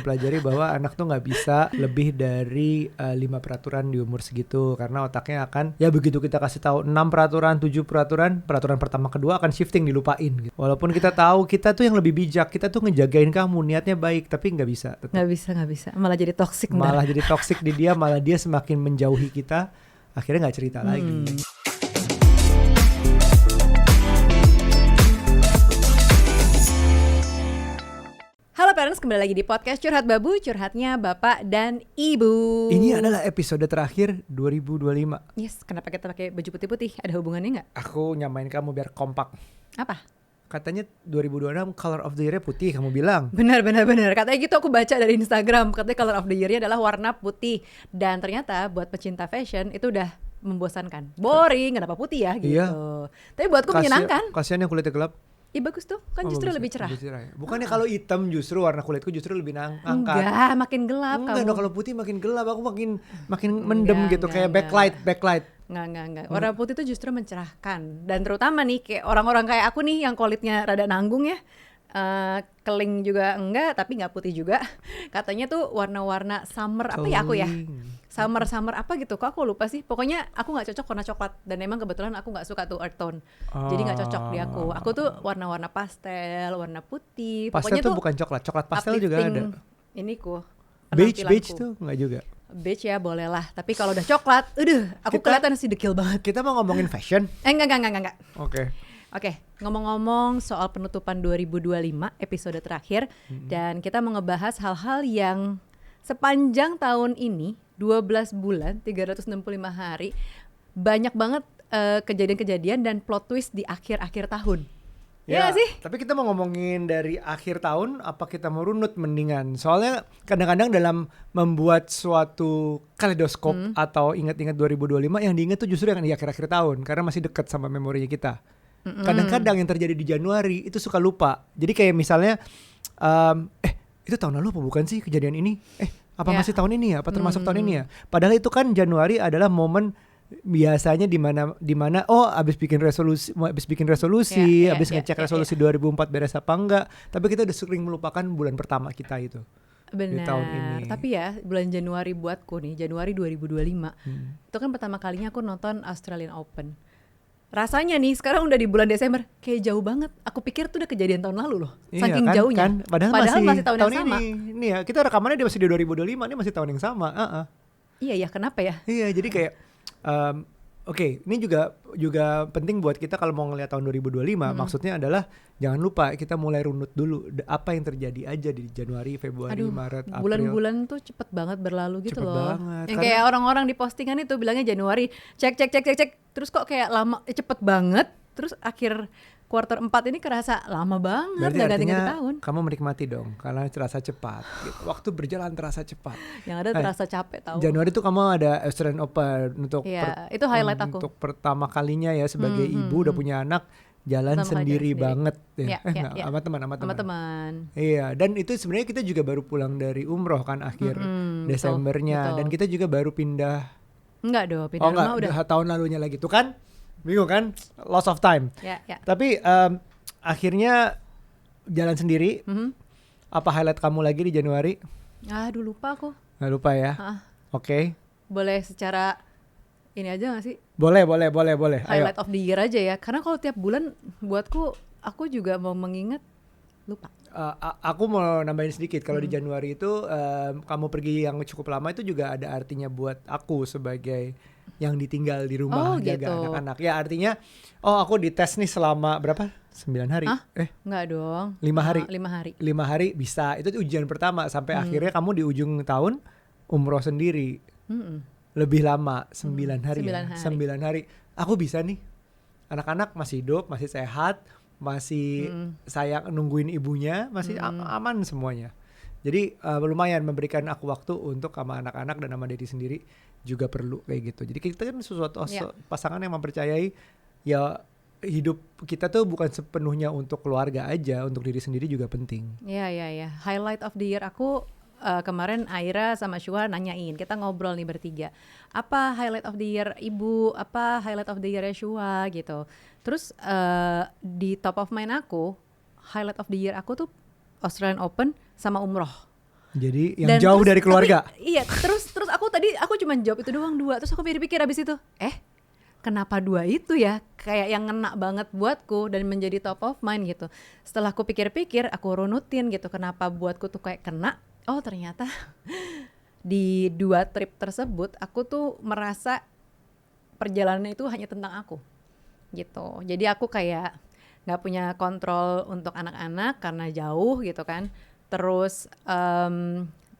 mempelajari bahwa anak tuh nggak bisa lebih dari 5 peraturan di umur segitu, karena otaknya akan, ya begitu kita kasih tahu 6 peraturan, 7 peraturan, peraturan pertama kedua akan shifting, dilupain gitu. Walaupun kita tahu kita tuh yang lebih bijak, kita tuh ngejagain kamu, niatnya baik, tapi nggak bisa. Nggak bisa, malah jadi toksik. Malah jadi toksik di dia, malah dia semakin menjauhi kita, akhirnya nggak cerita lagi. Halo parents, kembali lagi di podcast Curhat Babu, curhatnya Bapak dan Ibu. Ini adalah episode terakhir 2025. Yes, kenapa kita pakai baju putih-putih? Ada hubungannya nggak? Aku nyamain kamu biar kompak. Apa? Katanya 2026 color of the year-nya putih, kamu bilang. Benar. Katanya gitu, aku baca dari Instagram. Katanya color of the year-nya adalah warna putih. Dan ternyata buat pecinta fashion itu udah membosankan. Boring, kenapa putih ya gitu. Iya. Tapi buatku menyenangkan. Kasian yang kulitnya gelap. Ih bagus tuh, kan justru lebih cerah. Ya. Bukannya kalau hitam justru warna kulitku justru lebih angkat. Enggak, makin gelap. Enggak dong, kalau putih makin gelap, aku makin mendem gitu, kayak backlight. Enggak. Warna putih itu justru mencerahkan. Dan terutama nih kayak orang-orang kayak aku nih yang kulitnya rada nanggung ya. Keling juga enggak, tapi enggak putih juga. Katanya tuh warna-warna summer apa ya aku ya? Summer apa gitu, kok aku lupa sih. Pokoknya aku nggak cocok warna coklat, dan emang kebetulan aku nggak suka tuh earth tone, jadi nggak cocok di aku. Aku tuh warna-warna pastel, warna putih. Pastel pokoknya tuh bukan coklat pastel juga ada. Ini ku beige tuh nggak juga. Beige ya boleh lah, tapi kalau udah coklat, aku kelihatan si dekil banget. Kita mau ngomongin fashion? Enggak. Oke, ngomong-ngomong soal penutupan 2025 episode terakhir, dan kita mau ngebahas hal-hal yang sepanjang tahun ini 12 bulan 365 hari banyak banget kejadian-kejadian dan plot twist di akhir-akhir tahun. Ya sih? Tapi kita mau ngomongin dari akhir tahun, apa kita mau runut mendingan? Soalnya kadang-kadang dalam membuat suatu kaleidoskop atau ingat-ingat 2025, yang diingat tuh justru yang di akhir-akhir tahun, karena masih dekat sama memorinya kita. Kadang-kadang yang terjadi di Januari itu suka lupa. Jadi kayak misalnya, itu tahun lalu apa bukan sih kejadian ini? Apa masih tahun ini ya? Apa termasuk tahun ini ya? Padahal itu kan Januari adalah momen biasanya di mana abis bikin resolusi, abis ngecek resolusi 2004 beres apa enggak. Tapi kita udah sering melupakan bulan pertama kita itu. Benar. Di tahun ini. Tapi ya bulan Januari buatku nih, Januari 2025 itu kan pertama kalinya aku nonton Australian Open. Rasanya nih sekarang udah di bulan Desember, kayak jauh banget. Aku pikir tuh udah kejadian tahun lalu loh, saking jauhnya. Padahal masih tahun yang sama. Ini ya, kita rekamannya dia masih di 2025, ini masih tahun yang sama. Iya, kenapa ya? Iya, jadi kayak Oke, ini juga penting buat kita kalau mau ngelihat tahun 2025. Maksudnya adalah jangan lupa kita mulai runut dulu apa yang terjadi aja di Januari, Februari, Maret, April. Bulan-bulan tuh cepet banget berlalu gitu loh. Banget, yang kayak orang-orang di postingan itu bilangnya Januari cek, terus kok kayak lama, cepet banget. Terus akhir kuartal 4 ini kerasa lama banget. Berarti gak artinya ganti tahun. Kamu menikmati dong, karena terasa cepat gitu. Waktu berjalan terasa cepat. Yang ada terasa capek tahu. Januari tuh kamu ada Australian Open untuk itu highlight aku. Untuk pertama kalinya ya sebagai ibu udah punya anak, jalan sendiri banget ya. Sama teman. Iya, dan itu sebenarnya kita juga baru pulang dari umroh kan akhir Desembernya. Betul. Dan kita juga baru pindah. Enggak dong, pindah rumah udah tahun lalunya lagi tuh kan. Bingung kan, loss of time. Ya. Tapi akhirnya jalan sendiri. Apa highlight kamu lagi di Januari? Aduh lupa aku. Nggak lupa ya? Oke. Boleh secara ini aja nggak sih? Boleh. Highlight of the year aja ya. Karena kalau tiap bulan buatku, aku juga mau mengingat lupa. Aku mau nambahin sedikit. Kalau di Januari itu kamu pergi yang cukup lama itu juga ada artinya buat aku sebagai yang ditinggal di rumah jaga anak-anak. Ya artinya, aku dites nih selama berapa? 9 hari? Enggak dong. 5 hari. 5 hari bisa. Itu ujian pertama sampai akhirnya kamu di ujung tahun umroh sendiri. Lebih lama, 9 hari. 9 hari. Aku bisa nih. Anak-anak masih hidup, masih sehat, masih sayang nungguin ibunya, masih aman semuanya. Jadi lumayan memberikan aku waktu untuk sama anak-anak dan sama diri sendiri juga perlu kayak gitu. Jadi kita kan sesuatu pasangan yang mempercayai ya hidup kita tuh bukan sepenuhnya untuk keluarga aja, untuk diri sendiri juga penting. Iya. Highlight of the year aku kemarin Aira sama Shua nanyain, kita ngobrol nih bertiga. Apa highlight of the year Ibu? Apa highlight of the year Shua gitu. Terus di top of mind aku, highlight of the year aku tuh Australian Open sama umroh. Jadi yang Dan jauh terus- dari keluarga. Iya, terus aku cuma jawab itu doang 2. Terus aku pikir-pikir abis itu, kenapa 2 itu ya? Kayak yang ngena banget buatku dan menjadi top of mind gitu. Setelah aku pikir-pikir, aku runutin gitu, kenapa buatku tuh kayak kena. Oh ternyata di 2 trip tersebut aku tuh merasa perjalanan itu hanya tentang aku gitu. Jadi aku kayak nggak punya kontrol untuk anak-anak karena jauh gitu kan. Terus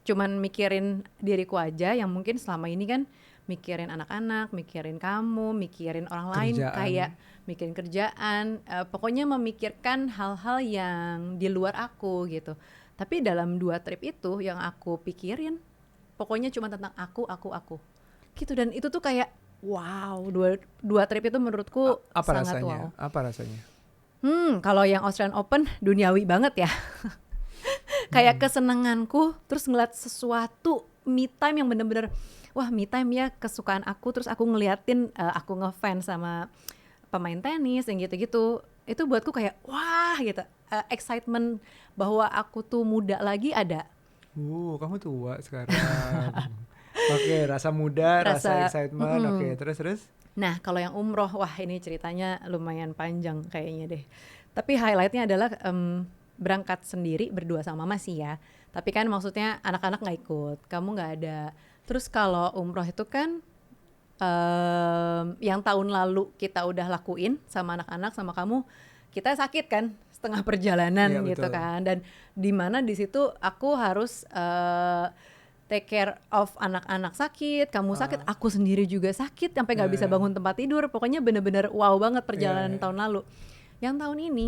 cuman mikirin diriku aja yang mungkin selama ini kan mikirin anak-anak, mikirin kamu, mikirin orang lain, Kerjaan. kayak mikirin kerjaan, pokoknya memikirkan hal-hal yang di luar aku gitu. Tapi dalam 2 trip itu yang aku pikirin pokoknya cuma tentang aku gitu. Dan itu tuh kayak wow, dua trip itu menurutku Apa sangat rasanya? wow. Apa rasanya? Kalau yang Australian Open duniawi banget ya. Kayak kesenanganku, terus ngeliat sesuatu me time yang bener-bener wah me time ya, kesukaan aku. Terus aku ngeliatin aku ngefans sama pemain tenis yang gitu-gitu. Itu buatku kayak wah gitu, excitement bahwa aku tuh muda lagi ada. Kamu tua sekarang. Oke, rasa muda, rasa excitement. Oke, terus. Nah, kalau yang umroh, wah ini ceritanya lumayan panjang kayaknya deh. Tapi highlightnya adalah berangkat sendiri berdua sama mama sih ya. Tapi kan maksudnya anak-anak nggak ikut, kamu nggak ada. Terus kalau umroh itu kan yang tahun lalu kita udah lakuin sama anak-anak sama kamu, kita sakit kan setengah perjalanan Iya, gitu betul. kan. Dan di mana di situ aku harus take care of anak-anak sakit, kamu sakit, aku sendiri juga sakit sampai nggak bisa bangun tempat tidur. Pokoknya bener-bener wow banget perjalanan tahun lalu. Yang tahun ini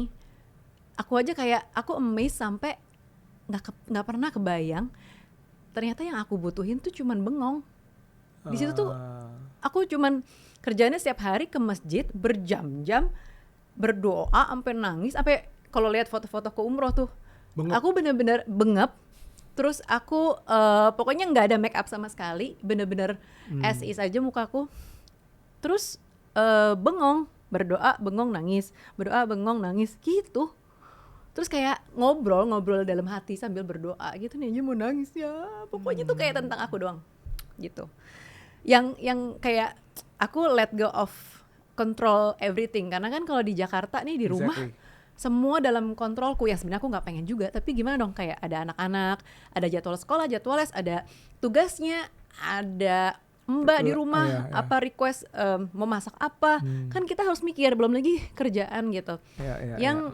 aku aja kayak aku amazed sampai nggak pernah kebayang ternyata yang aku butuhin tuh cuman bengong. Di situ tuh aku cuman kerjanya setiap hari ke masjid berjam-jam berdoa sampai nangis, sampai kalau lihat foto-foto ke umroh tuh Bengep. aku bener-bener bengep. Terus aku pokoknya nggak ada make up sama sekali, bener-bener as is aja mukaku. Terus bengong, berdoa, bengong, nangis, berdoa, bengong, nangis gitu. Terus kayak ngobrol dalam hati sambil berdoa gitu nih, aja mau nangis ya. Pokoknya tuh kayak tentang aku doang gitu. Yang kayak aku let go of control everything, karena kan kalau di Jakarta nih di rumah semua dalam kontrolku, yang sebenarnya aku nggak pengen juga, tapi gimana dong, kayak ada anak-anak, ada jadwal sekolah, jadwal les, ada tugasnya, ada mbak di rumah, apa request mau masak apa, kan kita harus mikir, belum lagi kerjaan gitu, yang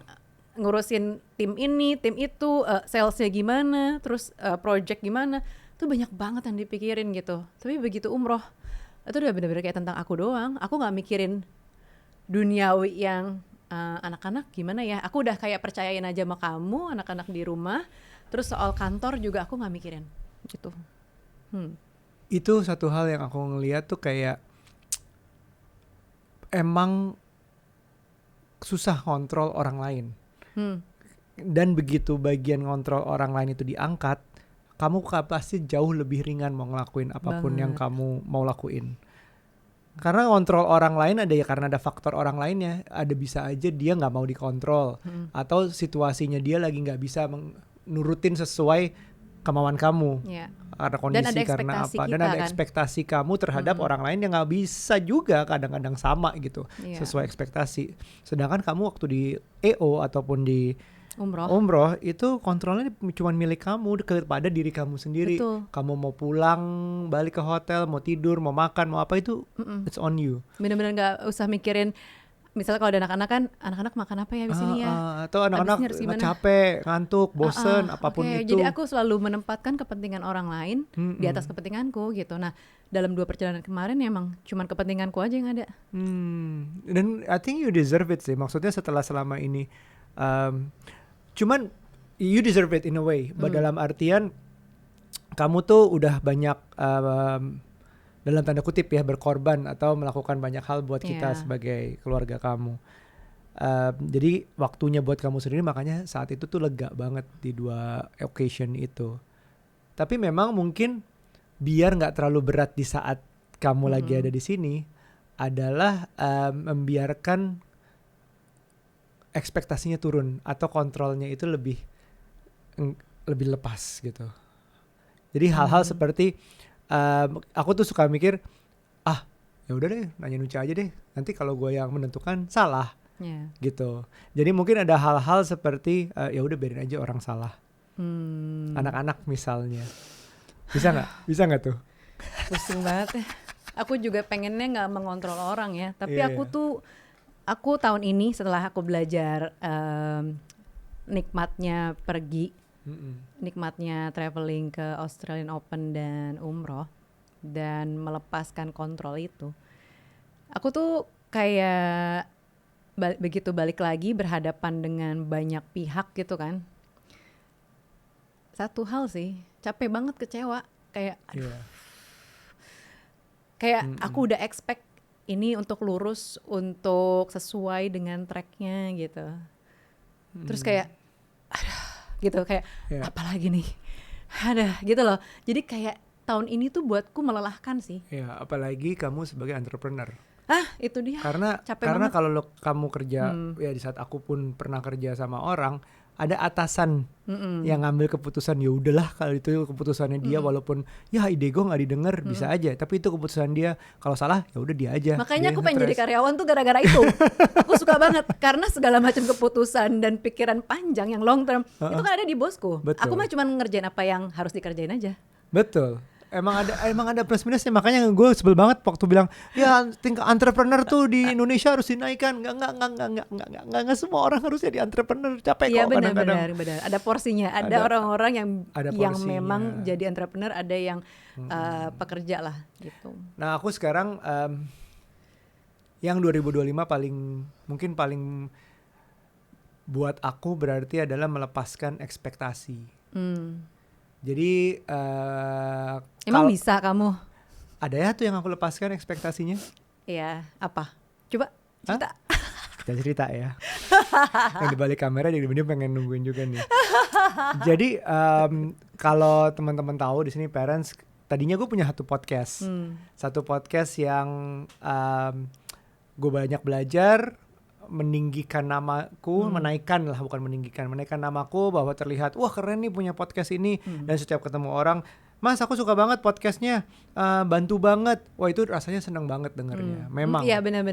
ngurusin tim ini, tim itu, salesnya gimana, terus project gimana, tuh banyak banget yang dipikirin gitu. Tapi begitu umroh, itu udah bener-bener kayak tentang aku doang, aku nggak mikirin duniawi yang anak-anak gimana ya, aku udah kayak percayain aja sama kamu, anak-anak di rumah. Terus soal kantor juga aku nggak mikirin gitu. Itu satu hal yang aku ngeliat tuh kayak emang susah kontrol orang lain. Dan begitu bagian kontrol orang lain itu diangkat, kamu pasti jauh lebih ringan mau ngelakuin apapun yang kamu mau lakuin. Karena kontrol orang lain ada ya karena ada faktor orang lainnya. Ada bisa aja dia nggak mau dikontrol, atau situasinya dia lagi nggak bisa nurutin sesuai kemauan kamu, karena kondisi, karena apa, dan ada ekspektasi kamu terhadap orang lain yang nggak bisa juga kadang-kadang sama gitu, sesuai ekspektasi. Sedangkan kamu waktu di EO ataupun di umroh itu kontrolnya cuma milik kamu, kepada diri kamu sendiri. Betul. Kamu mau pulang, balik ke hotel, mau tidur, mau makan, mau apa itu it's on you. Bener-bener nggak usah mikirin. Misalnya kalau ada anak-anak kan, anak-anak makan apa ya abis ini ya? Atau anak-anak capek, ngantuk, bosen, apapun itu. Jadi aku selalu menempatkan kepentingan orang lain di atas kepentinganku gitu. Nah, dalam 2 perjalanan kemarin emang cuman kepentinganku aja yang ada. Dan I think you deserve it sih. Maksudnya setelah selama ini, cuman you deserve it in a way. Dalam artian kamu tuh udah banyak dalam tanda kutip ya berkorban atau melakukan banyak hal buat kita sebagai keluarga kamu. Jadi waktunya buat kamu sendiri, makanya saat itu tuh lega banget di 2 occasion itu. Tapi memang mungkin biar nggak terlalu berat di saat kamu lagi ada di sini adalah membiarkan ekspektasinya turun atau kontrolnya itu lebih lepas gitu. Jadi hal-hal seperti aku tuh suka mikir, ya udah deh nanya Nucha aja deh. Nanti kalau gue yang menentukan salah gitu. Jadi mungkin ada hal-hal seperti ya udah biarin aja orang salah. Anak-anak misalnya. Bisa nggak tuh? Pusing banget ya. Aku juga pengennya nggak mengontrol orang ya. Tapi aku tahun ini setelah aku belajar nikmatnya pergi, nikmatnya traveling ke Australian Open dan umroh, dan melepaskan kontrol itu, aku tuh kayak begitu balik lagi berhadapan dengan banyak pihak gitu kan, satu hal sih, capek banget, kecewa, kayak kayak aku udah expect ini untuk lurus, untuk sesuai dengan tracknya gitu, terus kayak gitu, kayak apalagi nih, gitu loh. Jadi kayak tahun ini tuh buatku melelahkan sih. Ya, apalagi kamu sebagai entrepreneur. Itu dia. Karena kalau kamu kerja, ya di saat aku pun pernah kerja sama orang, ada atasan yang ngambil keputusan, ya udahlah kalau itu keputusannya dia, walaupun ya ide gue nggak didengar, bisa aja, tapi itu keputusan dia, kalau salah ya udah dia aja. Makanya aku pengen jadi karyawan tuh gara-gara itu. Aku suka banget karena segala macam keputusan dan pikiran panjang yang long term itu kan ada di bosku. Betul. Aku mah cuma ngerjain apa yang harus dikerjain aja. Betul. Emang ada plus minusnya, makanya gue sebel banget waktu bilang ya tingkat entrepreneur tuh di Indonesia harus dinaikkan. Nggak semua orang harus jadi entrepreneur, capek kok kadang-kadang. Benar. Ada porsinya, ada orang-orang yang memang jadi entrepreneur, ada yang pekerja lah gitu. Nah aku sekarang yang 2025 paling buat aku berarti adalah melepaskan ekspektasi. Jadi emang bisa kamu? Ada ya tuh yang aku lepaskan ekspektasinya. Iya, apa? Coba cerita. Kita cerita ya. Yang di balik kamera jadi bener pengen nungguin juga nih. Jadi kalau teman-teman tahu di sini Parents, tadinya gue punya satu podcast. Satu podcast yang gue banyak belajar, meninggikan namaku, menaikkan namaku, bahwa terlihat wah keren nih punya podcast ini. Dan setiap ketemu orang, Mas aku suka banget podcastnya, bantu banget, wah itu rasanya seneng banget dengernya. Memang iya benar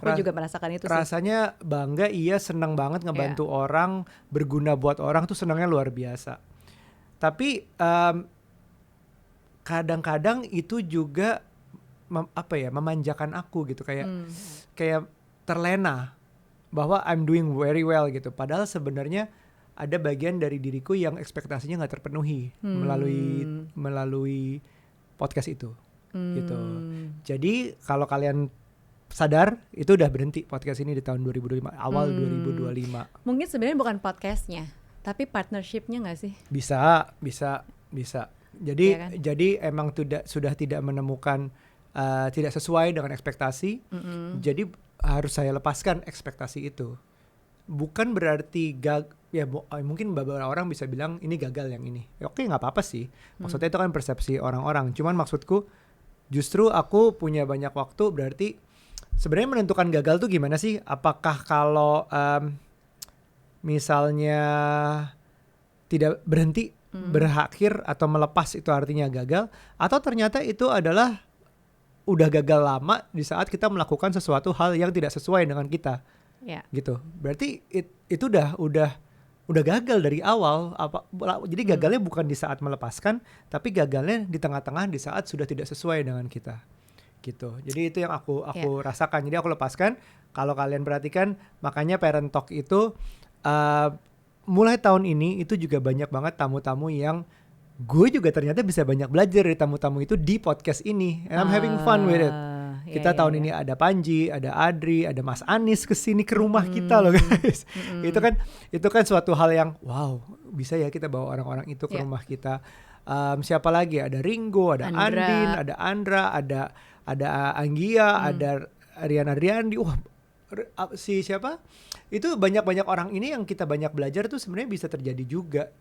aku juga merasakan itu rasanya sih. Bangga, seneng banget ngebantu orang, berguna buat orang tuh senengnya luar biasa. Tapi kadang-kadang itu juga memanjakan aku gitu, kayak terlena bahwa I'm doing very well gitu. Padahal sebenarnya ada bagian dari diriku yang ekspektasinya nggak terpenuhi melalui podcast itu, gitu. Jadi kalau kalian sadar, itu udah berhenti podcast ini di tahun 2025, awal 2025. Mungkin sebenarnya bukan podcastnya, tapi partnershipnya nggak sih? Bisa. Jadi ya kan? Jadi emang sudah tidak menemukan, tidak sesuai dengan ekspektasi. Jadi harus saya lepaskan ekspektasi itu. Bukan berarti mungkin beberapa orang bisa bilang ini gagal yang ini. Oke, nggak apa-apa sih. Maksudnya itu kan persepsi orang-orang. Cuman maksudku justru aku punya banyak waktu, berarti sebenarnya menentukan gagal tuh gimana sih? Apakah kalau misalnya tidak berhenti, berakhir atau melepas itu artinya gagal, atau ternyata itu adalah udah gagal lama di saat kita melakukan sesuatu hal yang tidak sesuai dengan kita, gitu. Berarti itu udah gagal dari awal. Jadi gagalnya bukan di saat melepaskan, tapi gagalnya di tengah-tengah, di saat sudah tidak sesuai dengan kita, gitu. Jadi itu yang aku rasakan. Jadi aku lepaskan. Kalau kalian perhatikan, makanya Parent Talk itu mulai tahun ini itu juga banyak banget tamu-tamu yang gue juga ternyata bisa banyak belajar dari tamu-tamu itu di podcast ini. And I'm having fun with it. Kita tahun ini ada Panji, ada Adri, ada Mas Anis kesini ke rumah kita loh guys. Itu kan suatu hal yang wow, bisa ya kita bawa orang-orang itu ke rumah kita. Siapa lagi? Ada Ringo, ada Andin, ada Andra, ada Anggia, ada Rian Adriandi. Wah, si siapa? Itu banyak orang ini yang kita banyak belajar tuh sebenarnya bisa terjadi juga.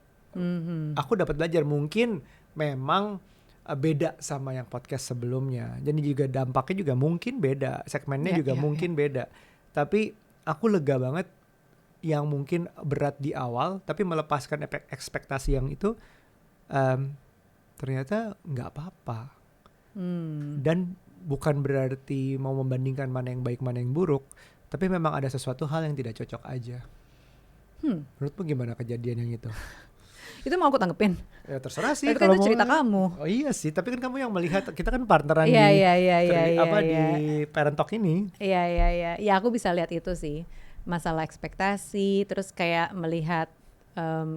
Aku dapat belajar, mungkin memang beda sama yang podcast sebelumnya. Jadi juga dampaknya juga mungkin beda, segmennya juga mungkin beda. Tapi aku lega banget yang mungkin berat di awal, tapi melepaskan ekspektasi yang itu ternyata nggak apa-apa. Hmm. Dan bukan berarti mau membandingkan mana yang baik mana yang buruk, tapi memang ada sesuatu hal yang tidak cocok aja. Menurutmu gimana kejadian yang itu? Itu mau aku tanggepin? Ya terserah sih. Tapi kan itu cerita kamu. Oh iya sih, tapi kan kamu yang melihat, kita kan partneran Iya, di iya, iya, iya, di iya. Parent Talk ini. Iya, iya, iya. Ya aku bisa lihat itu sih. Masalah ekspektasi, terus kayak melihat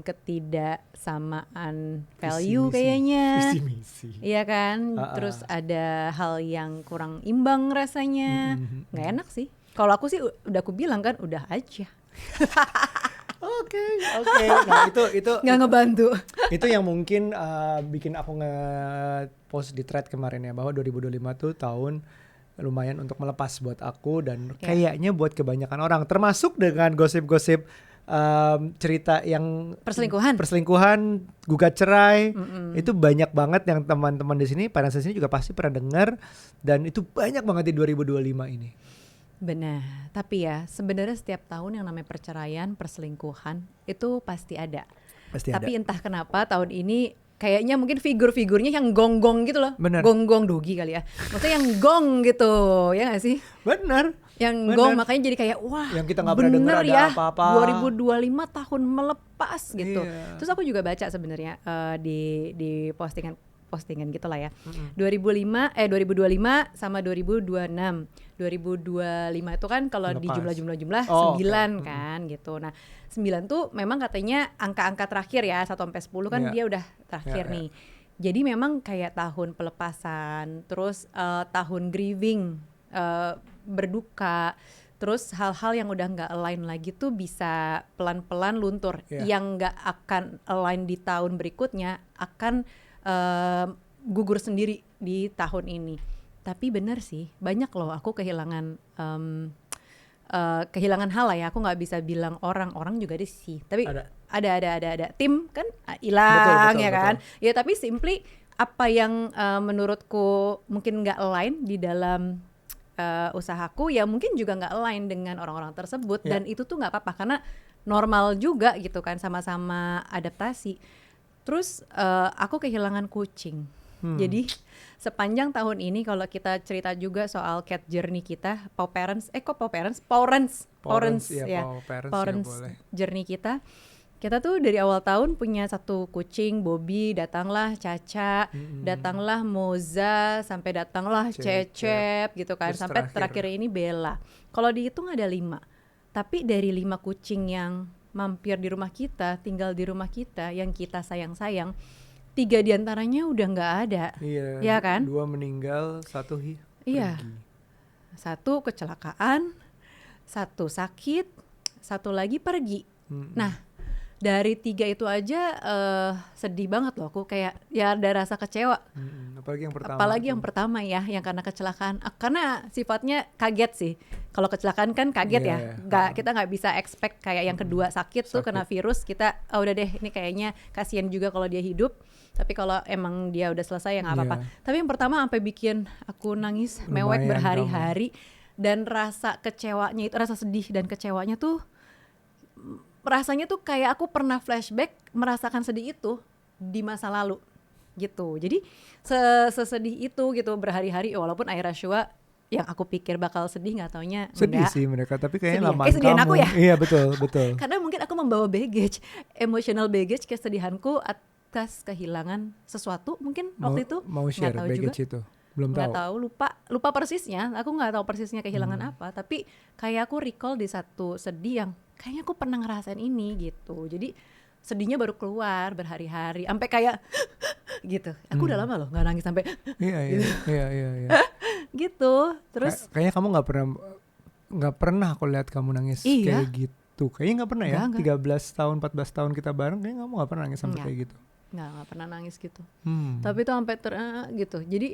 ketidaksamaan value Visi-misi. kayaknya. Visi-misi. Iya kan? Terus ada hal yang kurang imbang rasanya. Nggak enak sih. Kalau aku sih udah aku bilang kan, udah aja. Oke. Nah itu Nggak ngebantu. itu yang mungkin bikin aku nge-post di thread kemarin ya, bahwa 2025 tuh tahun lumayan untuk melepas buat aku dan kayaknya buat kebanyakan orang, termasuk dengan gosip-gosip cerita yang perselingkuhan, gugat cerai. Itu banyak banget yang teman-teman di sini, parents di sini juga pasti pernah dengar, dan itu banyak banget di 2025 ini. Benar, tapi ya sebenarnya setiap tahun yang namanya perceraian, perselingkuhan itu pasti ada. Tapi entah kenapa tahun ini kayaknya mungkin figur-figurnya yang gonggong gitu loh. Bener. Gonggong dogi kali ya. Maksudnya yang gong gitu, ya gak sih? Bener. Yang gong, makanya jadi kayak wah, yang kita nggak pernah dengar ada ya, apa-apa. 2025 tahun melepas gitu. Iya. Terus aku juga baca sebenarnya di postingan gitulah ya. 2025 sama 2026. 2025 itu kan kalau di jumlah 9 kan gitu. Nah, 9 tuh memang katanya angka-angka terakhir ya, 1 sampai 10 kan dia udah terakhir nih. Jadi memang kayak tahun pelepasan, terus tahun grieving, berduka, terus hal-hal yang udah nggak align lagi tuh bisa pelan-pelan luntur. Yang nggak akan align di tahun berikutnya akan gugur sendiri di tahun ini. Tapi benar sih, banyak loh aku kehilangan hal lah ya. Aku nggak bisa bilang orang juga ada sih. Tapi ada tim kan hilang ya kan. Ya tapi simply apa yang menurutku mungkin nggak align di dalam usahaku, ya mungkin juga nggak align dengan orang-orang tersebut. Dan itu tuh nggak apa-apa karena normal juga gitu kan, sama-sama adaptasi. Terus aku kehilangan kucing. Jadi sepanjang tahun ini kalau kita cerita juga soal cat journey kita, parents journey kita tuh dari awal tahun punya satu kucing, Bobby, datanglah Caca, datanglah Moza, sampai datanglah Cecep gitu kan. Terus sampai terakhir ini Bella. Kalau dihitung ada 5. Tapi dari 5 kucing yang mampir di rumah kita, tinggal di rumah kita, yang kita sayang-sayang, 3 diantaranya udah nggak ada. Iya, ya kan? 2 meninggal, 1 pergi. 1 kecelakaan, 1 sakit, 1 lagi pergi. Nah, dari 3 itu aja sedih banget loh aku, kayak ya ada rasa kecewa. Apalagi yang pertama ya, yang karena kecelakaan. Karena sifatnya kaget sih. Kalau kecelakaan kan kaget kita nggak bisa expect kayak yang kedua sakit tuh kena virus, kita udah deh ini kayaknya kasihan juga kalau dia hidup. Tapi kalau emang dia udah selesai ya nggak apa-apa. Tapi yang pertama sampai bikin aku nangis mewek berhari-hari. Dan rasa kecewanya itu, rasa sedih dan kecewanya tuh rasanya tuh kayak aku pernah flashback merasakan sedih itu di masa lalu gitu. Jadi sesedih itu gitu berhari-hari, walaupun Aira Shua yang aku pikir bakal sedih, nggak taunya sedih enggak. Sih mereka, tapi kayaknya lamaan kayak kamu aku ya. Iya betul. Karena mungkin aku membawa baggage, emotional baggage, kesedihanku atas kehilangan sesuatu mungkin waktu itu. Mau share baggage juga. Itu belum tahu. Lupa persisnya. Aku nggak tahu persisnya kehilangan apa. Tapi kayak aku recall di satu sedih yang kayaknya aku pernah ngerasain ini gitu. Jadi sedihnya baru keluar berhari-hari, sampai kayak gitu. Aku udah lama loh nggak nangis sampai. Iya. Gitu. Terus kayaknya kamu nggak pernah aku lihat kamu nangis kayak gitu. Kayaknya nggak pernah ya. 13 tahun 14 tahun kita bareng, kayaknya kamu nggak pernah nangis sampai kayak gitu. Nggak pernah nangis gitu. Tapi itu sampai gitu. Jadi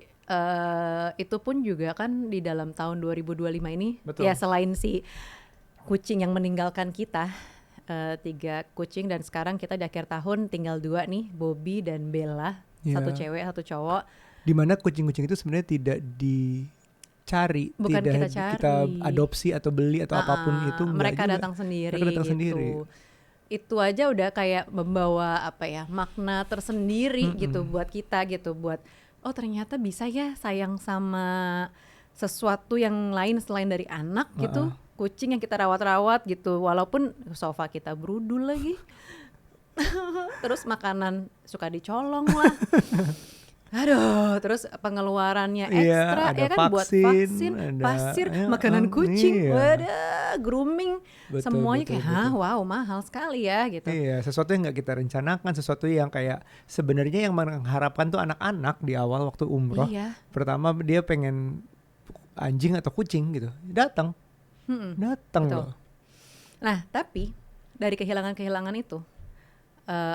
itu pun juga kan di dalam tahun 2025 ini. Betul. Ya selain si kucing yang meninggalkan kita, 3 kucing, dan sekarang kita di akhir tahun tinggal 2 nih, Bobby dan Bella. 1 cewek 1 cowok. Dimana kucing-kucing itu sebenarnya tidak dicari, bukan tidak kita adopsi atau beli atau apapun itu. Mereka datang sendiri. Mereka datang sendiri. itu aja udah kayak membawa apa ya, makna tersendiri gitu buat kita gitu, buat oh ternyata bisa ya sayang sama sesuatu yang lain selain dari anak gitu, kucing yang kita rawat-rawat gitu, walaupun sofa kita brudul lagi. Terus makanan suka dicolong lah. Aduh, terus pengeluarannya ekstra ada ya kan, buat vaksin, ada, pasir, makanan kucing, wadah, grooming, Betul, semuanya betul, kayak wow mahal sekali ya gitu. Iya, sesuatu yang nggak kita rencanakan, sesuatu yang kayak sebenarnya yang mengharapkan tuh anak-anak di awal waktu umroh. Iya. Pertama dia pengen anjing atau kucing gitu, datang Betul. loh. Nah tapi dari kehilangan-kehilangan itu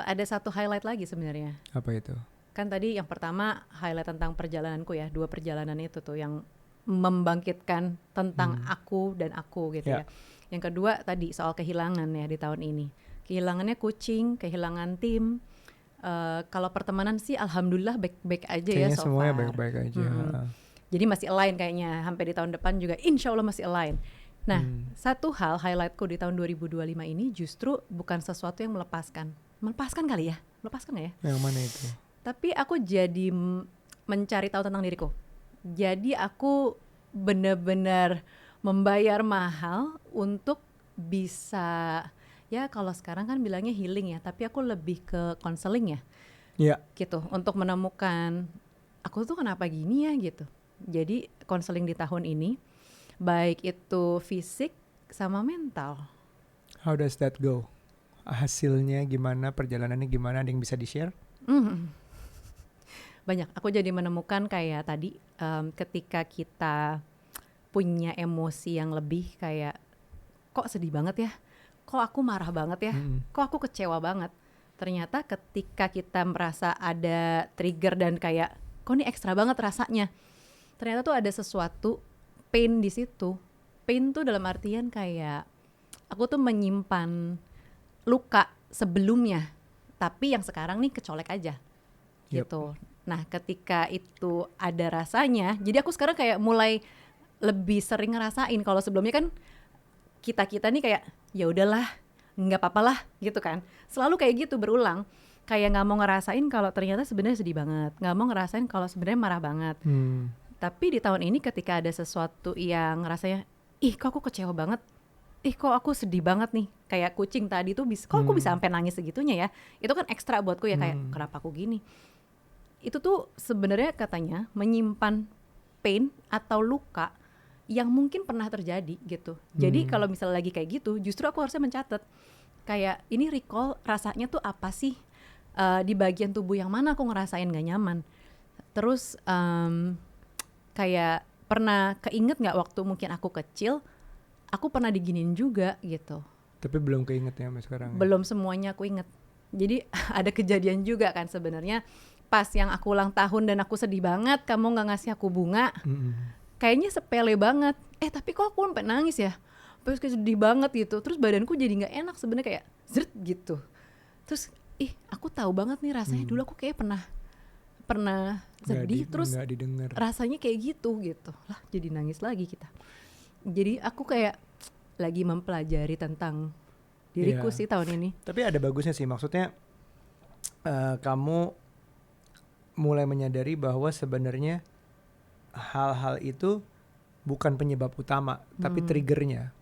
ada satu highlight lagi sebenarnya. Apa itu? Kan tadi yang pertama highlight tentang perjalananku ya, 2 perjalanan itu tuh yang membangkitkan tentang aku dan aku gitu ya. Yang kedua tadi soal kehilangan ya di tahun ini. Kehilangannya kucing, kehilangan tim. Kalau pertemanan sih alhamdulillah baik-baik aja Kayaknya ya so semuanya far. baik-baik aja. Jadi masih align kayaknya, sampai di tahun depan juga insya Allah masih align. Nah, satu hal highlightku di tahun 2025 ini justru bukan sesuatu yang melepaskan kali ya, melepaskan nggak ya? Yang mana itu? Tapi aku jadi mencari tahu tentang diriku. Jadi aku benar-benar membayar mahal untuk bisa, ya kalau sekarang kan bilangnya healing ya, tapi aku lebih ke counseling ya. Iya. Gitu, untuk menemukan aku tuh kenapa gini ya gitu. Jadi counseling di tahun ini baik itu fisik sama mental. How does that go? Hasilnya gimana? Perjalanannya gimana? Ada yang bisa di-share? Banyak. Aku jadi menemukan kayak tadi ketika kita punya emosi yang lebih kayak kok sedih banget ya, kok aku marah banget ya, kok aku kecewa banget. Ternyata ketika kita merasa ada trigger dan kayak kok ini ekstra banget rasanya, ternyata tuh ada sesuatu pain di situ. Pain tuh dalam artian kayak aku tuh menyimpan luka sebelumnya, tapi yang sekarang nih kecolek aja gitu. Nah ketika itu ada rasanya, jadi aku sekarang kayak mulai lebih sering ngerasain. Kalau sebelumnya kan kita nih kayak ya udahlah nggak apa-apa lah gitu kan, selalu kayak gitu berulang, kayak nggak mau ngerasain kalau ternyata sebenarnya sedih banget, nggak mau ngerasain kalau sebenarnya marah banget. Tapi di tahun ini ketika ada sesuatu yang rasanya ih kok aku kecewa banget, ih kok aku sedih banget nih, kayak kucing tadi tuh kok aku bisa sampai nangis segitunya ya, itu kan ekstra buatku ya, kayak kenapa aku gini. Itu tuh sebenarnya katanya menyimpan pain atau luka yang mungkin pernah terjadi gitu. Jadi kalau misalnya lagi kayak gitu, justru aku harusnya mencatat kayak ini recall rasanya tuh apa sih, di bagian tubuh yang mana aku ngerasain gak nyaman. Terus kayak pernah keinget gak waktu mungkin aku kecil, aku pernah diginiin juga gitu. Tapi belum keinget ya sampai sekarang. Belum semuanya aku inget. Jadi ada kejadian juga kan sebenarnya pas yang aku ulang tahun dan aku sedih banget kamu gak ngasih aku bunga. Kayaknya sepele banget, tapi kok aku sampai nangis ya, terus kayak sedih banget gitu, terus badanku jadi nggak enak sebenarnya, kayak zret gitu. Terus aku tahu banget nih rasanya, dulu aku kayak pernah sedih, terus rasanya kayak gitu lah, jadi nangis lagi kita. Jadi aku kayak lagi mempelajari tentang diriku sih tahun ini. Tapi ada bagusnya sih, maksudnya kamu mulai menyadari bahwa sebenarnya hal-hal itu bukan penyebab utama, tapi triggernya.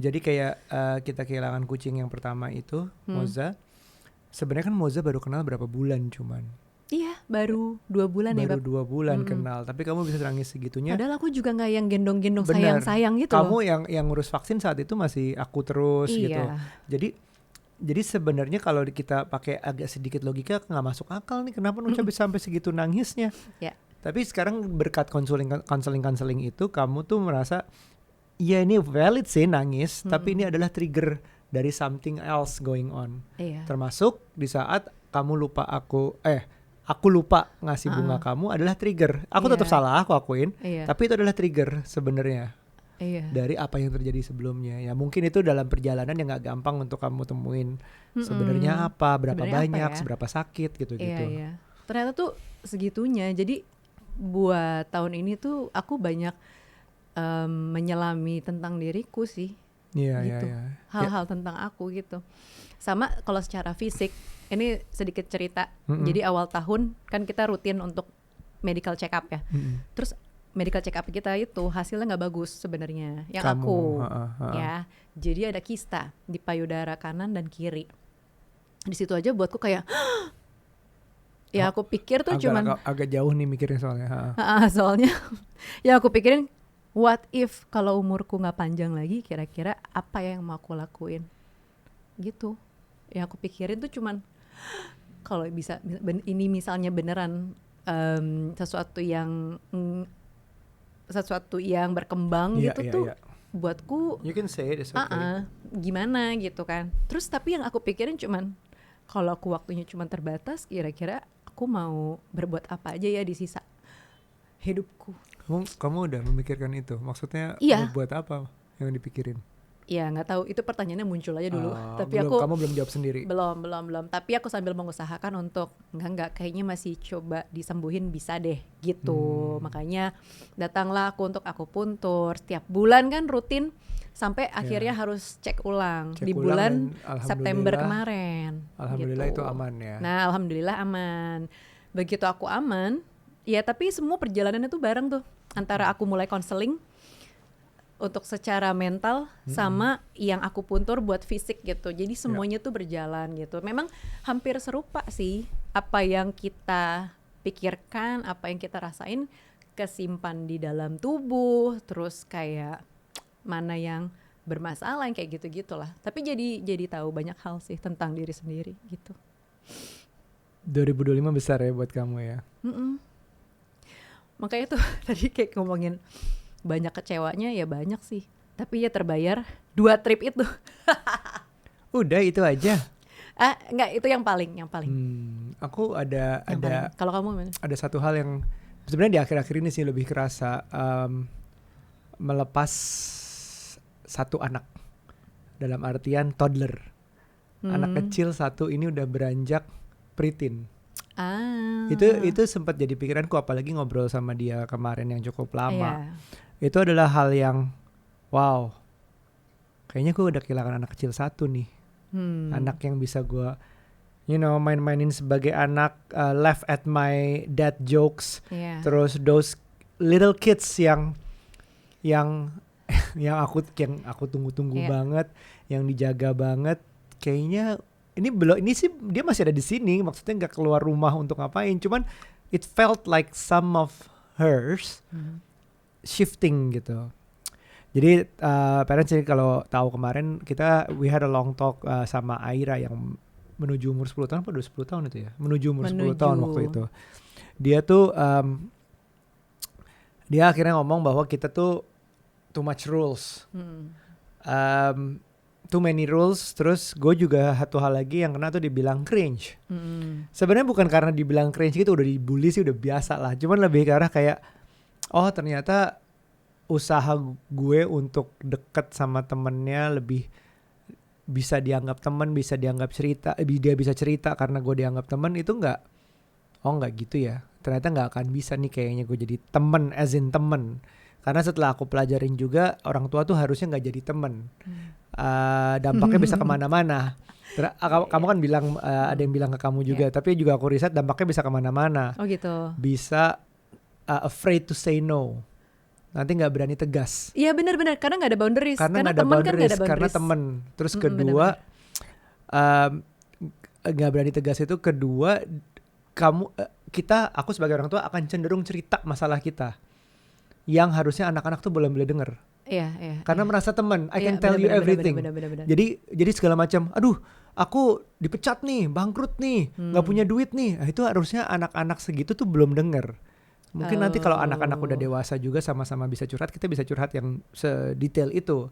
Jadi kayak kita kehilangan kucing yang pertama itu, Moza. Sebenarnya kan Moza baru kenal berapa bulan cuman. Iya, baru 2 bulan ya, Bab. Baru 2 bulan kenal, tapi kamu bisa nangis segitunya. Padahal aku juga nggak yang gendong-gendong sayang-sayang gitu. Kamu yang ngurus vaksin saat itu masih aku terus gitu. Jadi sebenarnya kalau kita pakai agak sedikit logika nggak masuk akal nih, kenapa Nucha bisa sampai segitu nangisnya. Tapi sekarang berkat counseling itu kamu tuh merasa ya ini valid sih nangis, tapi ini adalah trigger dari something else going on. Termasuk di saat kamu lupa aku lupa ngasih bunga kamu adalah trigger. Aku tetap salah, aku akuin. Tapi itu adalah trigger sebenarnya. Dari apa yang terjadi sebelumnya. Ya mungkin itu dalam perjalanan yang gak gampang untuk kamu temuin sebenarnya apa, berapa sebenarnya banyak, seberapa sakit gitu-gitu. Ternyata tuh segitunya. Jadi buat tahun ini tuh aku banyak menyelami tentang diriku sih. Iya, iya, gitu. iya. Hal-hal tentang aku gitu. Sama kalau secara fisik, ini sedikit cerita. Jadi awal tahun kan kita rutin untuk medical check up ya. Terus medical check up kita itu hasilnya nggak bagus sebenarnya. Yang Kamu, aku ha. ya. Jadi ada kista di payudara kanan dan kiri. Di situ aja buatku kayak ya aku pikir tuh agak jauh nih mikirnya soalnya. soalnya ya aku pikirin what if kalau umurku nggak panjang lagi, kira-kira apa yang mau aku lakuin gitu. Yang aku pikirin tuh cuman kalau bisa ini misalnya beneran sesuatu yang berkembang gitu tuh buatku you can say it, it's okay. Gimana gitu kan. Terus tapi yang aku pikirin cuman kalau aku waktunya cuman terbatas, kira-kira aku mau berbuat apa aja ya di sisa hidupku. Kamu udah memikirkan itu? Maksudnya buat apa yang dipikirin? Ya nggak tahu, itu pertanyaannya muncul aja dulu. Tapi kamu belum jawab sendiri. Belum. Tapi aku sambil mengusahakan untuk enggak kayaknya masih coba disembuhin bisa deh gitu. Makanya datanglah aku untuk akupuntur setiap bulan kan rutin sampai akhirnya harus cek ulang di bulan September kemarin. Alhamdulillah gitu. Itu aman ya. Nah alhamdulillah aman. Begitu aku aman, ya tapi semua perjalanannya tuh bareng tuh antara aku mulai konseling untuk secara mental sama yang aku puntur buat fisik gitu. Jadi semuanya tuh berjalan gitu. Memang hampir serupa sih, apa yang kita pikirkan, apa yang kita rasain kesimpan di dalam tubuh, terus kayak mana yang bermasalah yang kayak gitu-gitulah. Tapi jadi tahu banyak hal sih tentang diri sendiri gitu. 2025 besar ya buat kamu ya. Makanya tuh tadi kayak ngomongin banyak kecewanya, ya banyak sih. Tapi ya terbayar 2 trip itu. Udah itu aja. Enggak, itu yang paling. Aku ada kalau kamu gimana? Ada satu hal yang sebenarnya di akhir-akhir ini sih lebih kerasa, melepas satu anak. Dalam artian toddler. Anak kecil satu ini udah beranjak preteen. Itu sempat jadi pikiranku, apalagi ngobrol sama dia kemarin yang cukup lama. Itu adalah hal yang wow, kayaknya gue udah kehilangan anak kecil satu nih. Anak yang bisa gue main-mainin sebagai anak, laugh at my dad jokes. Terus those little kids yang aku tunggu-tunggu banget, yang dijaga banget. Kayaknya ini sih dia masih ada di sini, maksudnya nggak keluar rumah untuk ngapain, cuman it felt like some of hers shifting gitu. Jadi parents sih kalau tahu kemarin we had a long talk sama Aira yang menuju umur 10 tahun, udah 10 tahun itu ya, menuju umur 10 tahun waktu itu. Dia tuh dia akhirnya ngomong bahwa kita tuh too much rules. Too many rules. Terus gue juga satu hal lagi yang kena tuh dibilang cringe. Sebenarnya bukan karena dibilang cringe gitu, udah dibully sih udah biasa lah. Cuman lebih ke arah kayak, oh ternyata usaha gue untuk deket sama temennya lebih bisa dianggap teman, bisa dianggap cerita, dia bisa cerita karena gue dianggap teman, itu nggak gitu ya. Ternyata nggak akan bisa nih kayaknya gue jadi temen, as in temen. Karena setelah aku pelajarin juga, orang tua tuh harusnya nggak jadi temen. Dampaknya bisa kemana-mana. Kamu kan bilang ada yang bilang ke kamu juga, tapi juga aku riset dampaknya bisa kemana-mana. Oh gitu. Bisa afraid to say no. Nanti nggak berani tegas. Iya benar-benar, karena nggak ada boundaries. Karena teman kan nggak ada boundaries. Karena teman. Terus kedua, nggak berani tegas itu kedua, aku sebagai orang tua akan cenderung cerita masalah kita, yang harusnya anak-anak tuh belum boleh denger. Iya. Karena merasa teman, I can tell you everything. Bener. Jadi segala macam. Aduh, aku dipecat nih, bangkrut nih, nggak punya duit nih. Nah, itu harusnya anak-anak segitu tuh belum denger. Mungkin nanti kalau anak-anak udah dewasa juga sama-sama bisa curhat, kita bisa curhat yang sedetail itu.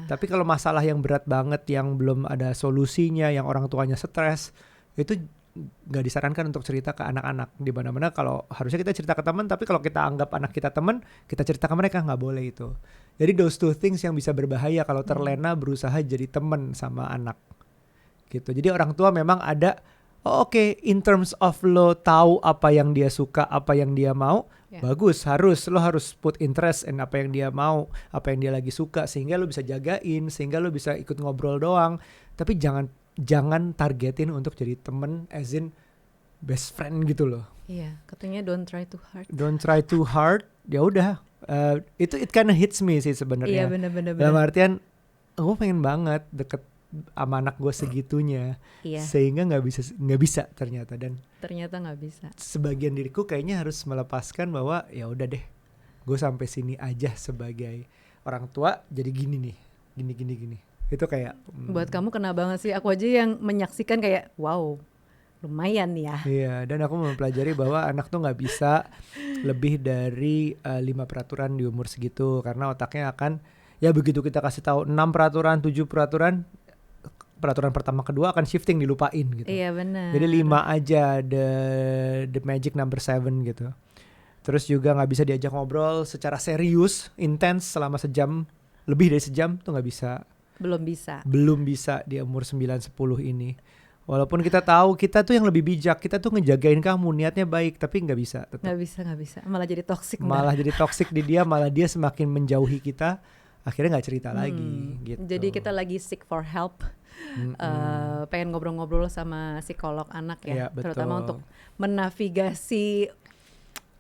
Tapi kalau masalah yang berat banget, yang belum ada solusinya, yang orang tuanya stres, itu nggak disarankan untuk cerita ke anak-anak. Di mana-mana kalau harusnya kita cerita ke teman, tapi kalau kita anggap anak kita teman, kita cerita ke mereka, nggak boleh itu. Jadi those two things yang bisa berbahaya kalau terlena berusaha jadi teman sama anak gitu. Jadi orang tua memang ada oke, in terms of lo tahu apa yang dia suka, apa yang dia mau, bagus, lo harus put interest in apa yang dia mau, apa yang dia lagi suka, sehingga lo bisa jagain, sehingga lo bisa ikut ngobrol doang. Tapi jangan targetin untuk jadi temen as in best friend gitu loh. Iya, katanya don't try too hard. Don't try too hard, ya udah. Itu it kinda hits me sih sebenarnya. Iya, benar. Dalam artian, gue pengen banget deket sama anak gue segitunya, sehingga nggak bisa ternyata. Dan ternyata nggak bisa. Sebagian diriku kayaknya harus melepaskan bahwa ya udah deh, gue sampai sini aja sebagai orang tua. Jadi gini nih, gini. Itu kayak buat kamu kena banget sih. Aku aja yang menyaksikan kayak wow, lumayan ya. Iya, dan aku mempelajari bahwa anak tuh nggak bisa lebih dari 5 peraturan di umur segitu, karena otaknya akan, ya begitu kita kasih tahu 6 peraturan, 7 peraturan pertama kedua akan shifting, dilupain gitu. Iya benar. Jadi 5 aja, the magic number 7 gitu. Terus juga nggak bisa diajak ngobrol secara serius, intens selama sejam, lebih dari sejam tuh nggak bisa. Belum bisa di umur 9-10 ini. Walaupun kita tahu kita tuh yang lebih bijak, kita tuh ngejagain kamu, niatnya baik, tapi nggak bisa. Nggak bisa. Malah jadi toksik. Jadi toksik di dia, malah dia semakin menjauhi kita. Akhirnya nggak cerita lagi. Gitu. Jadi kita lagi seek for help. Pengen ngobrol-ngobrol sama psikolog anak ya, terutama untuk menavigasi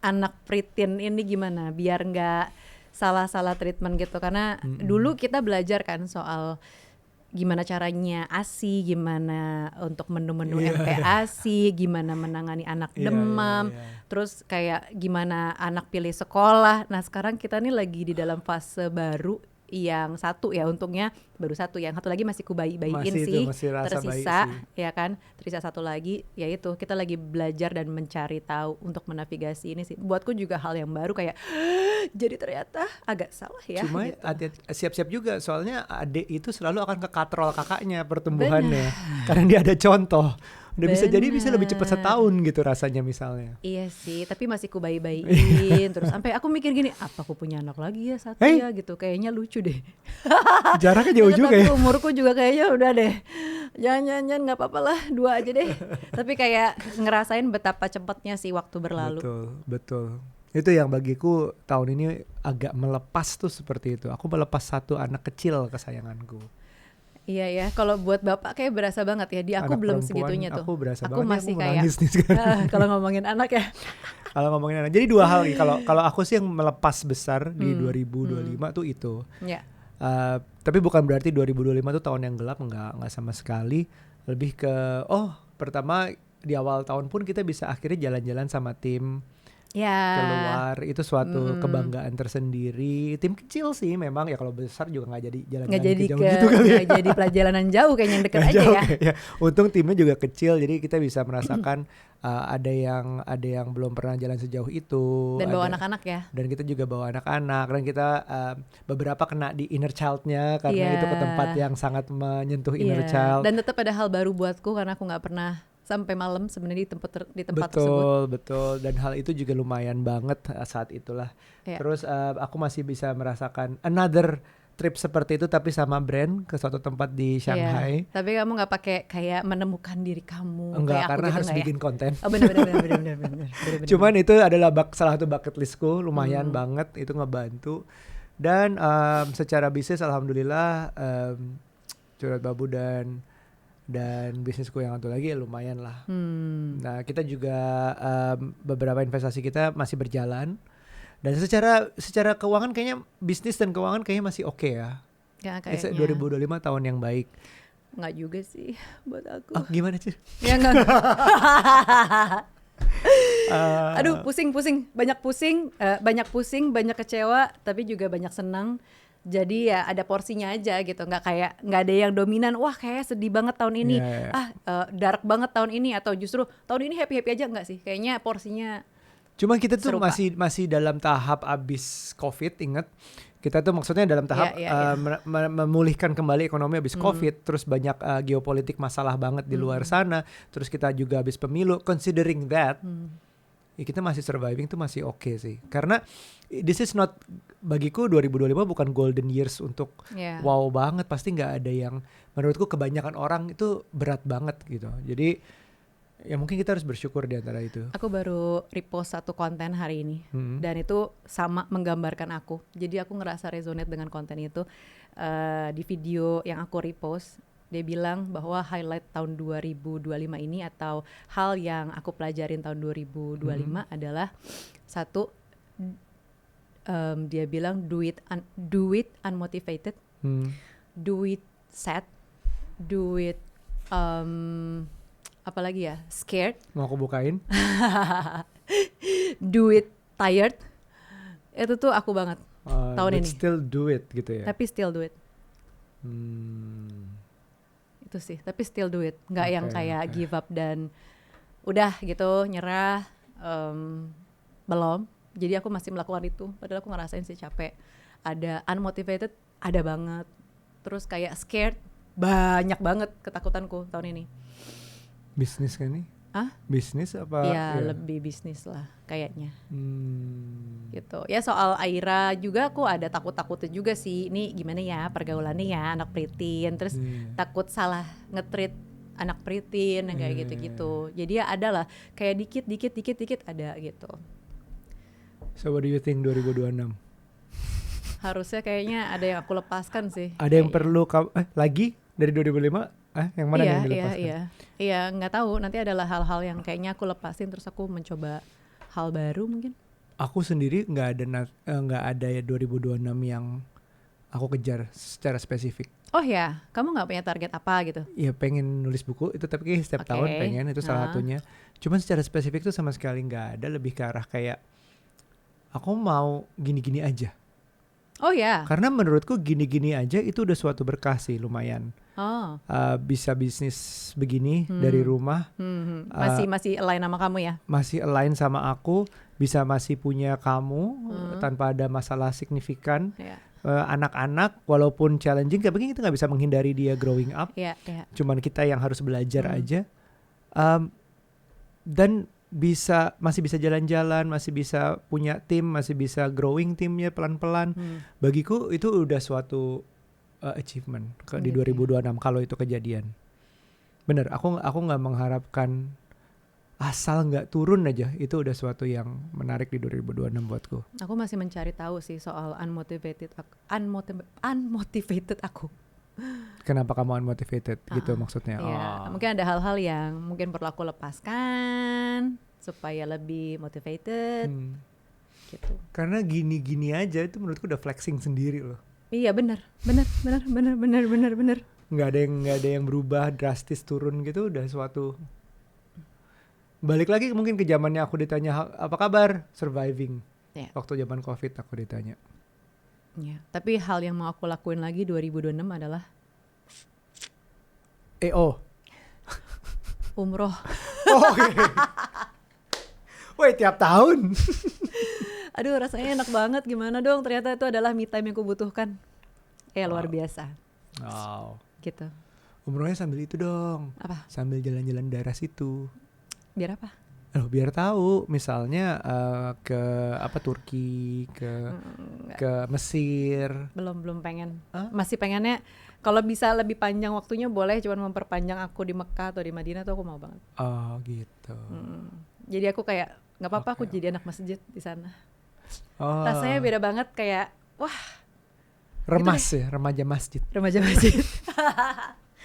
anak preteen ini gimana biar nggak salah-salah treatment gitu, karena dulu kita belajar kan soal gimana caranya ASI, gimana untuk menu-menu MPASI, gimana menangani anak demam, terus kayak gimana anak pilih sekolah. Nah sekarang kita nih lagi di dalam fase baru yang satu ya, untungnya baru satu, yang satu lagi masih kubayi-bayiin sih, tersisa ya kan, tersisa satu lagi, yaitu kita lagi belajar dan mencari tahu untuk menavigasi ini sih. Buatku juga hal yang baru kayak jadi ternyata agak salah ya. Cuma gitu. Siap-siap juga, soalnya adik itu selalu akan kekatrol kakaknya pertumbuhannya. Karena dia ada contoh. Udah bisa jadi bisa lebih cepat setahun gitu rasanya misalnya. Iya sih, tapi masih kubayi-bayiin terus sampai aku mikir gini, apa aku punya anak lagi ya satu ya gitu, kayaknya lucu deh. Jaraknya jauh juga ya. Umurku juga kayaknya udah deh. Jangan nggak apa-apa lah, 2 aja deh. Tapi kayak ngerasain betapa cepatnya sih waktu berlalu. Betul. Itu yang bagiku tahun ini agak melepas tuh seperti itu. Aku melepas satu anak kecil kesayanganku. Iya ya, kalau buat bapak kayak berasa banget ya. Di aku belum segitunya tuh. Aku berasa aku banget. Masih kayak kalau ngomongin anak ya. Kalau ngomongin anak. Jadi 2 hal nih. Kalau aku sih yang melepas besar di 2025 tuh itu. Yeah. Tapi bukan berarti 2025 tuh tahun yang gelap, enggak sama sekali. Lebih ke pertama di awal tahun pun kita bisa akhirnya jalan-jalan sama tim. Keluar itu suatu kebanggaan tersendiri. Tim kecil sih memang ya, kalau besar juga nggak jadi jalan-jalan jauh gitu kali ya. Nggak jadi perjalanan jauh, kayaknya yang deket aja ya. Untung timnya juga kecil, jadi kita bisa merasakan ada yang belum pernah jalan sejauh itu. Dan bawa anak-anak ya. Dan kita juga bawa anak-anak, dan kita beberapa kena di inner child-nya karena itu ke tempat yang sangat menyentuh inner child. Dan tetap ada hal baru buatku karena aku nggak pernah sampai malam sebenarnya di tempat tersebut. Betul. Dan hal itu juga lumayan banget saat itulah. Terus aku masih bisa merasakan another trip seperti itu, tapi sama brand ke suatu tempat di Shanghai. Tapi kamu nggak pakai kayak menemukan diri kamu. Enggak, kayak karena aku harus gitu, bikin konten. Benar. Cuman itu adalah salah satu bucket listku, lumayan banget, itu ngebantu. Dan secara bisnis alhamdulillah Curhat Babu dan bisnisku yang satu lagi ya lumayan lah. Nah kita juga beberapa investasi kita masih berjalan, dan secara keuangan kayaknya bisnis dan keuangan kayaknya masih oke ya. Ya kayaknya 2025 tahun yang baik. Nggak juga sih buat aku. Gimana sih? Ya enggak. Aduh pusing, banyak banyak kecewa, tapi juga banyak senang. Jadi ya ada porsinya aja gitu, nggak ada yang dominan. Wah kayak sedih banget tahun ini, dark banget tahun ini, atau justru tahun ini happy aja, nggak sih? Kayaknya porsinya. Cuma kita tuh serupa. masih dalam tahap abis COVID, ingat? Kita tuh maksudnya dalam tahap memulihkan kembali ekonomi abis COVID, terus banyak geopolitik masalah banget di luar sana, terus kita juga abis pemilu. Considering that, ya kita masih surviving tuh masih oke sih. Karena this is not, bagiku 2025 bukan golden years untuk wow banget. Pasti nggak ada yang, menurutku kebanyakan orang itu berat banget gitu. Jadi Ya mungkin kita harus bersyukur di antara itu. Aku baru repost satu konten hari ini dan itu sama menggambarkan aku. Jadi aku ngerasa resonate dengan konten itu. Di video yang aku repost, dia bilang bahwa highlight tahun 2025 ini atau hal yang aku pelajarin tahun 2025 adalah satu, dia bilang do it unmotivated, do it sad, do it apalagi ya, scared, Mau aku bukain? do it tired. Itu tuh aku banget tahun But ini. still do it gitu ya. Tapi still do it. Itu sih, tapi still do it. Nggak yang kayak give up dan udah gitu nyerah. Belum. Jadi aku masih melakukan itu. Padahal aku ngerasain sih capek. Ada unmotivated, ada banget. Terus kayak scared, banyak banget ketakutanku tahun ini. Bisnis kan nih? Hah? Bisnis apa? Ya lebih bisnis lah kayaknya. Gitu. Ya soal Aira juga aku ada takut-takutnya juga sih. Ini gimana ya pergaulannya ya anak Pritin. Terus takut salah nge-treat anak Pritin yang kayak gitu-gitu. Jadi ya ada lah kayak dikit ada gitu. So what do you think 2026? Harusnya kayaknya ada yang aku lepaskan sih. Ada yang perlu lagi dari 2005? Yang mana yang dilepaskan? Iya, nggak tahu. Nanti adalah hal-hal yang kayaknya aku lepasin terus aku mencoba hal baru mungkin. Aku sendiri nggak ada ya 2026 yang aku kejar secara spesifik. Oh ya, kamu nggak punya target apa gitu? Ya pengen nulis buku itu, tapi kayak setiap tahun pengen, itu salah satunya. Cuman secara spesifik tuh sama sekali nggak ada. Lebih ke arah kayak aku mau gini-gini aja. Oh ya. Karena menurutku gini-gini aja itu udah suatu berkah sih, lumayan. Bisa bisnis begini dari rumah. Masih align sama kamu ya? Masih align sama aku, bisa masih punya kamu tanpa ada masalah signifikan. Anak-anak walaupun challenging, tapi kita nggak bisa menghindari dia growing up. Cuman kita yang harus belajar aja. Dan masih bisa jalan-jalan, masih bisa punya tim, masih bisa growing timnya pelan-pelan. Bagiku itu udah suatu achievement di 2026 kalau itu kejadian. Bener, aku nggak mengharapkan asal nggak turun aja, itu udah suatu yang menarik di 2026 buatku. Aku masih mencari tahu sih soal unmotivated aku. Kenapa kamu unmotivated gitu maksudnya? Mungkin ada hal-hal yang mungkin perlu aku lepaskan supaya lebih motivated gitu. Karena gini-gini aja itu menurutku udah flexing sendiri loh. Iya benar. Nggak ada yang berubah drastis turun gitu, udah suatu. Balik lagi mungkin ke zamannya aku ditanya apa kabar, surviving. Waktu zaman COVID aku ditanya. Ya, tapi hal yang mau aku lakuin lagi 2026 adalah umroh. Woi, tiap tahun. Aduh, rasanya enak banget. Gimana dong? Ternyata itu adalah me time yang kubutuhkan. Luar biasa. Gitu. Umrohnya sambil itu dong. Apa? Sambil jalan-jalan daerah situ. Biar apa? Biar tahu, misalnya ke Turki, ke Mesir. Belum pengen. Masih pengennya kalau bisa lebih panjang waktunya boleh, cuman memperpanjang aku di Mekah atau di Madinah tuh aku mau banget. Oh gitu. Jadi aku kayak nggak apa-apa aku jadi anak masjid di sana. Rasanya beda banget, kayak wah. Remas gitu ya, remaja masjid.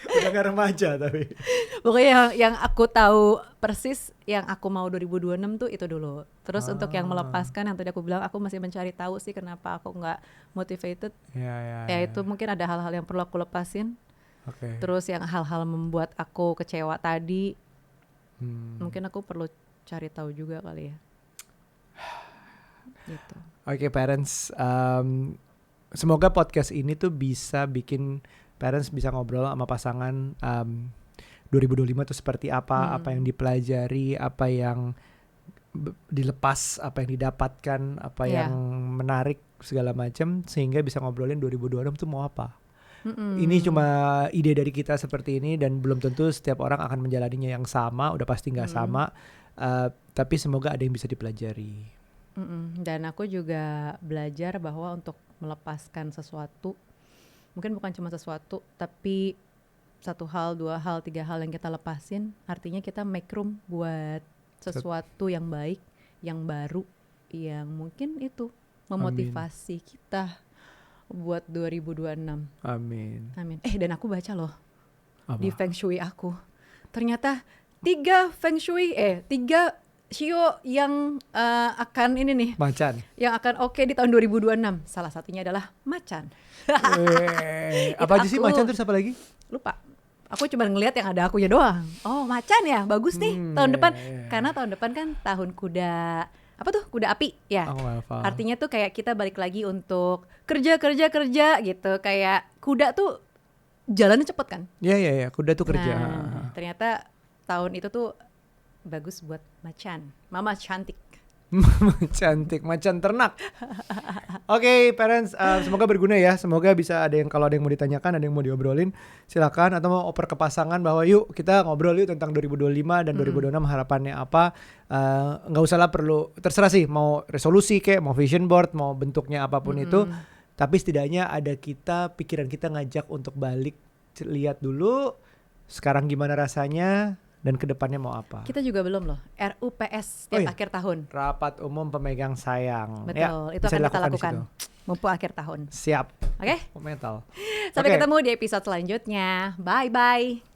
Udah gak remaja tapi. Pokoknya yang aku tahu persis yang aku mau 2026 tuh itu dulu. Terus untuk yang melepaskan yang tadi aku bilang, aku masih mencari tahu sih kenapa aku nggak motivated. Ya itu mungkin ada hal-hal yang perlu aku lepasin. Terus yang hal-hal membuat aku kecewa tadi, mungkin aku perlu cari tahu juga kali ya. Gitu. Oke, parents, semoga podcast ini tuh bisa bikin parents bisa ngobrol sama pasangan 2025 tuh seperti apa yang dipelajari, apa yang dilepas, apa yang didapatkan, apa yang menarik segala macam, sehingga bisa ngobrolin 2026 tuh mau apa. Ini cuma ide dari kita seperti ini dan belum tentu setiap orang akan menjalaninya yang sama, udah pasti nggak sama, tapi semoga ada yang bisa dipelajari. Dan aku juga belajar bahwa untuk melepaskan sesuatu, mungkin bukan cuma sesuatu, tapi 1 hal, 2 hal, 3 hal yang kita lepasin, artinya kita make room buat sesuatu yang baik, yang baru, yang mungkin itu memotivasi kita buat 2026. Amin. Amin. Dan aku baca loh Apa? di Feng Shui aku, ternyata 3 Feng Shui, 3 Shio yang akan ini nih, Macan. yang akan oke di tahun 2026. Salah satunya adalah macan. Apa aja sih aku. macan terus apa lagi? Lupa. Aku cuma ngelihat yang ada akunya doang. Oh, macan ya, bagus nih tahun depan. Karena tahun depan kan tahun kuda. Apa tuh? Kuda api ya. Aku nggak hafal. Artinya tuh kayak kita balik lagi untuk kerja gitu. Kayak kuda tuh jalannya cepet kan. Iya, kuda tuh kerja. Nah, ternyata tahun itu tuh bagus buat macan. Mama cantik. Cantik, macan ternak. Oke, parents, semoga berguna ya. Semoga bisa kalau ada yang mau ditanyakan, ada yang mau diobrolin, silakan. Atau mau oper ke pasangan bahwa yuk kita ngobrol yuk tentang 2025 dan 2026 harapannya apa. Nggak usah lah, perlu terserah sih, mau resolusi kayak, mau vision board, mau bentuknya apapun itu. Tapi setidaknya ada pikiran kita ngajak untuk balik, lihat dulu sekarang gimana rasanya. Dan kedepannya mau apa? Kita juga belum loh, RUPS setiap akhir tahun. Rapat umum pemegang sayang. Betul, itu akan kita lakukan mumpung akhir tahun. Siap. Oke? Mental. Sampai ketemu di episode selanjutnya. Bye-bye.